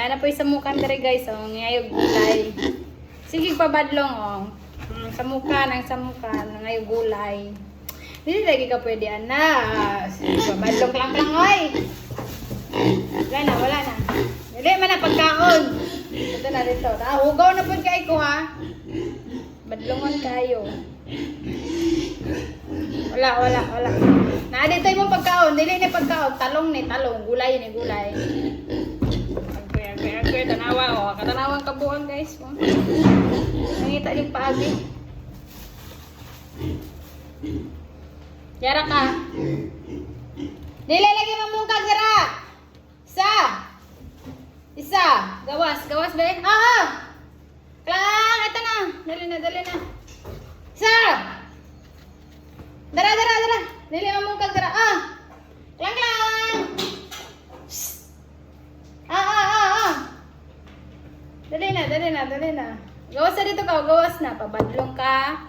Ana po sa mukan dere guys, oh, ngayog gulay. Sige pabadlong oh. Samukan ang samukan, ngayog gulay. Dili lagi ka pwede ana. Sige pabadlong lang oy. Wala na. Dili man na pagkaon. Ito na dito. Hugaw na pud kay ko ha. Badlongon kayo. Wala. Na dito imong pagkaon, dili ni pagkaon, talong, gulay. Agay, tanawa oh, katanawang kabuan guys. Oh. Nangita din paagi. Yara ka. Dili lagi mamungkag dira. Isa. Gawas ba? Klang, ito na. Dali na. Isa. Dara. Dili mamungkag dira. Klang. Dali na. Gawas na dito ka, gawas na. Pabadlong ka.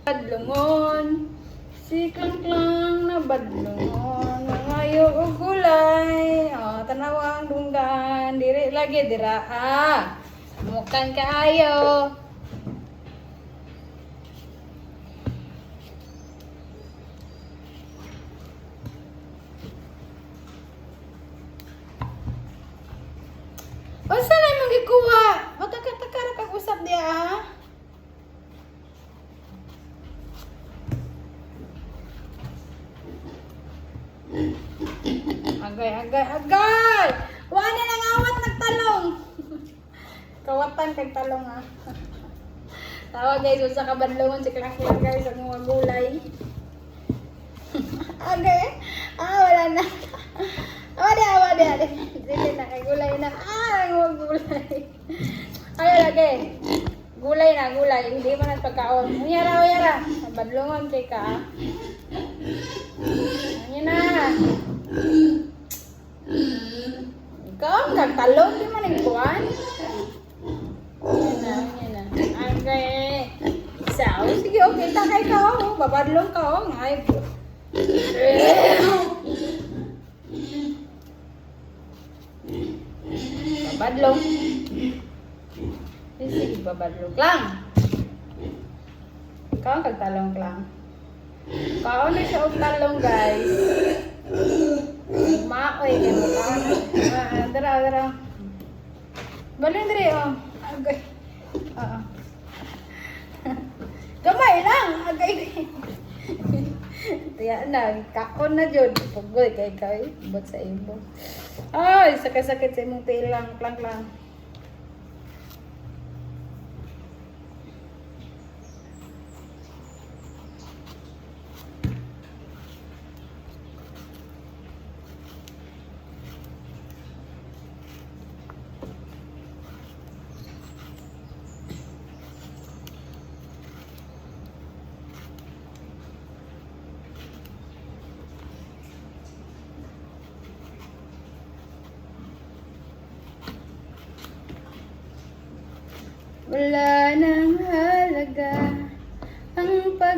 Badlongon. Si Klang na badlongon. Ngayo o gulay. Tanawang dunggan. Diri lagi dira. Mukan kaayo. Basta na yung magikuha. Magkakatakara kang usap diya ha. Agay! Wala nang awat nagtalong. Kawatan kag talong ha. Tawa guys, sa kabadlongon si Klang guys ang mga gulay. Agay. Wala na. Wala. Dili na kay gulay na. Ang gulay. Ay lagi. Gulay. Hindi mo na pagkaon. Yara. Badlongon kay ka. Yan na. Ikaw, nagtalong, di man nagkuhan. Yan na. Okay. Sige, okay. Takay ka, oh. Babadlong ka, oh. Ay, babadlong. Sige, babadlong lang. Ikaw, kagtalong lang. Ikaw na siya og talong, guys. Makoy ka mo. Dara. Balin diri oh. Agay. Gamay lang. Agay. Tiya na. Kakon na jud. Pugoy kay. Bot sa imo. Ay, sakit sa imong tilang. Klang. Wala nang halaga.